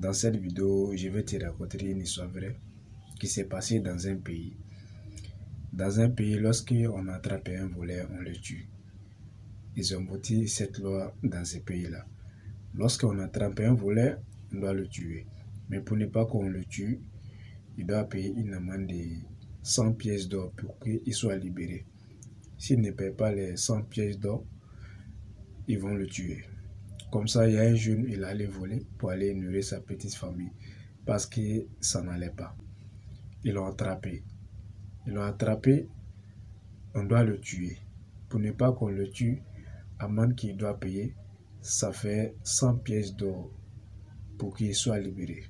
Dans cette vidéo, je vais te raconter une histoire vraie qui s'est passée dans un pays. Dans un pays, lorsqu'on attrape un voleur, on le tue. Ils ont voté cette loi dans ce pays-là. Lorsqu'on attrape un voleur, on doit le tuer. Mais pour ne pas qu'on le tue, il doit payer une amende de 100 pièces d'or pour qu'il soit libéré. S'il ne paye pas les 100 pièces d'or, ils vont le tuer. Comme ça, il y a un jeune, il allait voler pour aller nourrir sa petite famille parce que ça n'allait pas. Ils l'ont attrapé. On doit le tuer. Pour ne pas qu'on le tue, amende qu'il doit payer, ça fait 100 pièces d'or pour qu'il soit libéré.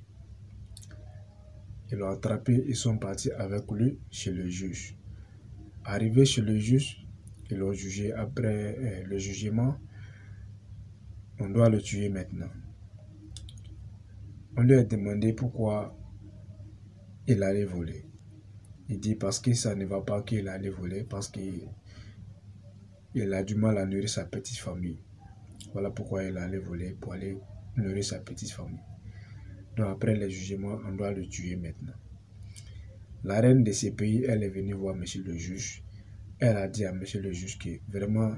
Ils l'ont attrapé, ils sont partis avec lui chez le juge. Arrivé chez le juge, ils l'ont jugé. Après le jugement, on doit le tuer maintenant. On lui a demandé pourquoi il allait voler. Il dit parce que ça ne va pas qu'il allait voler, parce qu'il a du mal à nourrir sa petite famille. Voilà pourquoi il allait voler, pour aller nourrir sa petite famille. Donc après le jugement, on doit le tuer maintenant. La reine de ce pays, elle est venue voir monsieur le juge. Elle a dit à monsieur le juge que vraiment,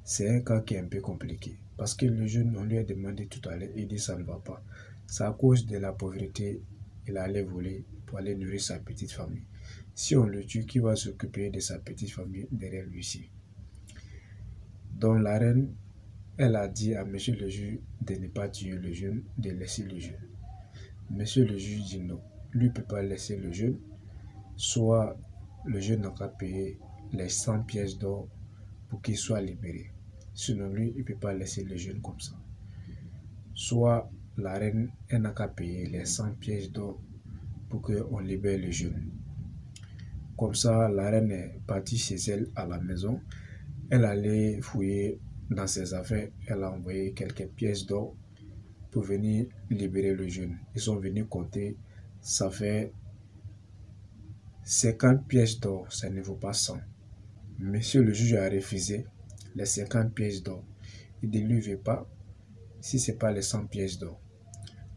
c'est un cas qui est un peu compliqué. Parce que le jeune, on lui a demandé tout à l'heure, il dit ça ne va pas. C'est à cause de la pauvreté, il allait voler pour aller nourrir sa petite famille. Si on le tue, qui va s'occuper de sa petite famille derrière lui-ci? Donc la reine, elle a dit à monsieur le juge de ne pas tuer le jeune, de laisser le jeune. Monsieur le juge dit non, lui ne peut pas laisser le jeune, soit le jeune n'a qu'à payer les 100 pièces d'or pour qu'il soit libéré. Sinon lui, il ne peut pas laisser le jeune comme ça. Soit la reine, elle n'a qu'à payer les 100 pièces d'or pour qu'on libère le jeune. Comme ça, la reine est partie chez elle à la maison. Elle allait fouiller dans ses affaires. Elle a envoyé quelques pièces d'or pour venir libérer le jeune. Ils sont venus compter. Ça fait 50 pièces d'or. Ça ne vaut pas 100. Monsieur le juge a refusé les 50 pièces d'or. Il ne lui veut pas si ce n'est pas les 100 pièces d'or.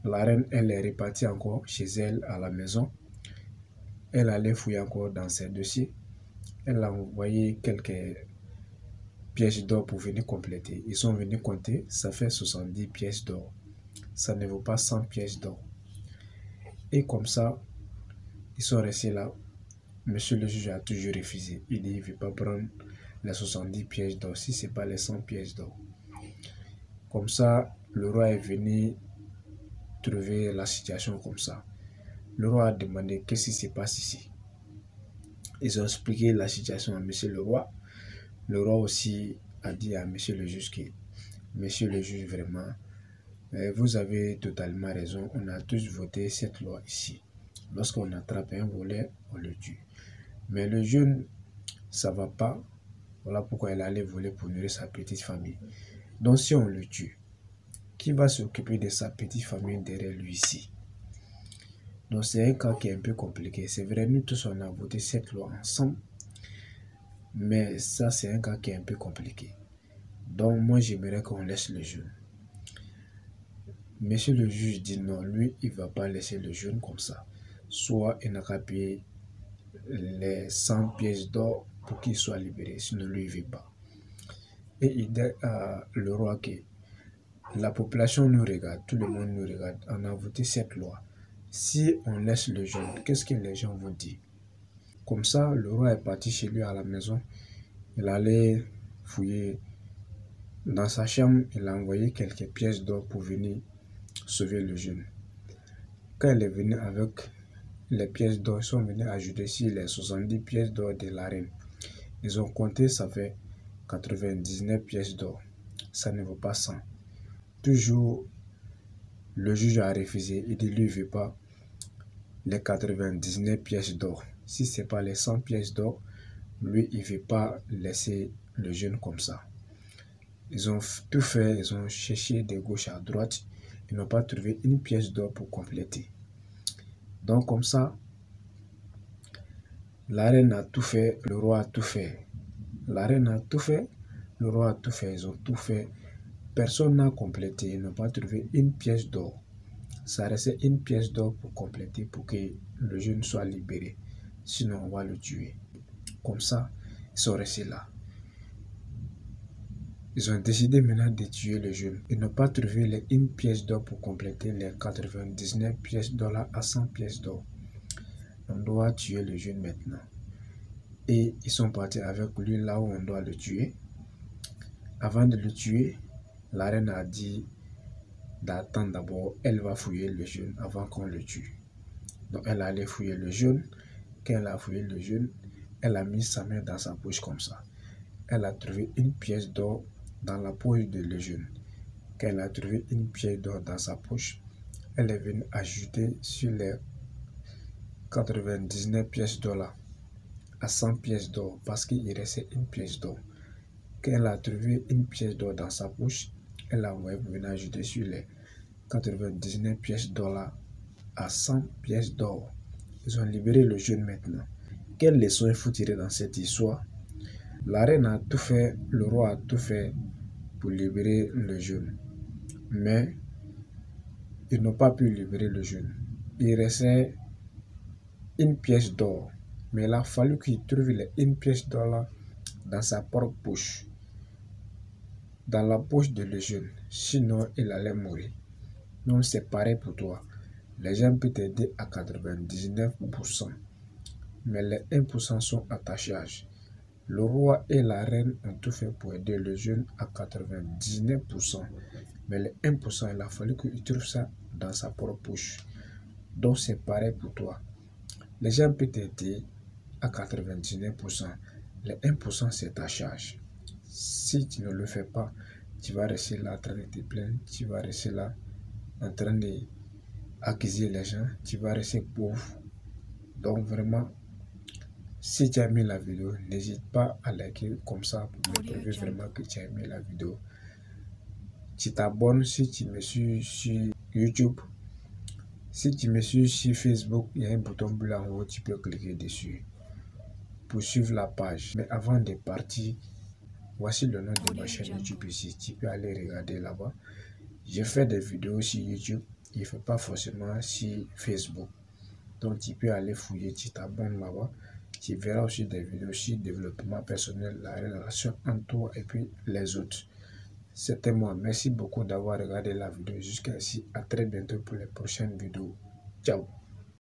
La reine, elle est repartie encore chez elle à la maison. Elle allait fouiller encore dans ses dossiers. Elle a envoyé quelques pièces d'or pour venir compléter. Ils sont venus compter, ça fait 70 pièces d'or. Ça ne vaut pas 100 pièces d'or. Et comme ça, ils sont restés là. Monsieur le juge a toujours refusé. Il dit, il ne veut pas prendre les 70 pièces d'or si ce n'est pas les 100 pièces d'or. Comme ça, le roi est venu trouver la situation comme ça. Le roi a demandé qu'est-ce qui se passe ici. Ils ont expliqué la situation à monsieur le roi. Le roi aussi a dit à monsieur le juge que monsieur le juge, vraiment, vous avez totalement raison. On a tous voté cette loi ici. Lorsqu'on attrape un voleur, on le tue. Mais le jeune, ça ne va pas. Voilà pourquoi il allait voler pour nourrir sa petite famille. Donc si on le tue, qui va s'occuper de sa petite famille derrière lui ici? Donc c'est un cas qui est un peu compliqué. C'est vrai, nous tous on a voté cette loi ensemble. Mais ça c'est un cas qui est un peu compliqué. Donc moi j'aimerais qu'on laisse le jeune. Monsieur le juge dit non, lui il ne va pas laisser le jeune comme ça. Soit il n'a qu'à payer les 100 pièces d'or pour qu'il soit libéré, sinon lui il ne veut pas. Et il dit à le roi que la population nous regarde, tout le monde nous regarde, on a voté cette loi. Si on laisse le jeune, qu'est-ce que les gens vont dire? Comme ça, le roi est parti chez lui à la maison. Il allait fouiller dans sa chambre. Il a envoyé quelques pièces d'or pour venir sauver le jeune. Quand il est venu avec les pièces d'or, ils sont venus ajouter sur les 70 pièces d'or de la reine. Ils ont compté, ça fait 99 pièces d'or. Ça ne vaut pas 100. Toujours, le juge a refusé. Il dit, lui, il ne veut pas les 99 pièces d'or. Si ce n'est pas les 100 pièces d'or, lui, il ne veut pas laisser le jeune comme ça. Ils ont tout fait, ils ont cherché de gauche à droite. Ils n'ont pas trouvé une pièce d'or pour compléter. Donc comme ça, la reine a tout fait, le roi a tout fait. La reine a tout fait, le roi a tout fait, ils ont tout fait. Personne n'a complété, ils n'ont pas trouvé une pièce d'or. Ça restait une pièce d'or pour compléter, pour que le jeune soit libéré. Sinon, on va le tuer. Comme ça, ils sont restés là. Ils ont décidé maintenant de tuer le jeune. Ils n'ont pas trouvé les 1 pièce d'or pour compléter les 99 pièces d'or à 100 pièces d'or. On doit tuer le jeune maintenant. Et ils sont partis avec lui là où on doit le tuer. Avant de le tuer, la reine a dit d'attendre d'abord. Elle va fouiller le jeune avant qu'on le tue. Donc elle allait fouiller le jeune. Quand elle a fouillé le jeune, elle a mis sa main dans sa poche comme ça. Elle a trouvé 1 pièce d'or dans la poche de le jeune. Quand elle a trouvé 1 pièce d'or dans sa poche, elle est venue ajouter sur les 99 pièces d'or à 100 pièces d'or parce qu'il restait 1 pièce d'or. Quand elle a trouvé 1 pièce d'or dans sa poche, elle a venue ajouter sur les 99 pièces d'or à 100 pièces d'or. Ils ont libéré le jeune maintenant. Quelle leçon il faut tirer dans cette histoire? La reine a tout fait, le roi a tout fait pour libérer le jeune. Mais ils n'ont pas pu libérer le jeune. Il restait 1 pièce d'or. Mais il a fallu qu'il trouve les 1 pièce d'or dans sa propre poche. Dans la poche de le jeune. Sinon, il allait mourir. Donc c'est pareil pour toi. Les gens peuvent t'aider à 99%. Mais les 1% sont à ta charge. Le roi et la reine ont tout fait pour aider le jeune à 99%. Mais les 1%, il a fallu qu'il trouve ça dans sa propre poche. Donc c'est pareil pour toi. Les gens peuvent t'aider à 99%. Les 1%, c'est ta charge. Si tu ne le fais pas, tu vas rester là en train de te plaindre. Tu vas rester là en train d'accuser les gens. Tu vas rester pauvre. Donc vraiment, si tu as aimé la vidéo, n'hésite pas à liker comme ça pour me prouver vraiment que tu as aimé la vidéo. Tu t'abonnes si tu me suis sur YouTube. Si tu me suis sur Facebook, il y a un bouton bleu en haut, tu peux cliquer dessus pour suivre la page. Mais avant de partir, voici le nom de ma chaîne YouTube ici. Tu peux aller regarder là-bas. Je fais des vidéos sur YouTube. Il ne faut pas forcément sur Facebook. Donc tu peux aller fouiller, tu t'abonnes là-bas. Tu verras aussi des vidéos sur développement personnel, la relation entre toi et puis les autres. C'était moi. Merci beaucoup d'avoir regardé la vidéo jusqu'à ici. À très bientôt pour les prochaines vidéos. Ciao.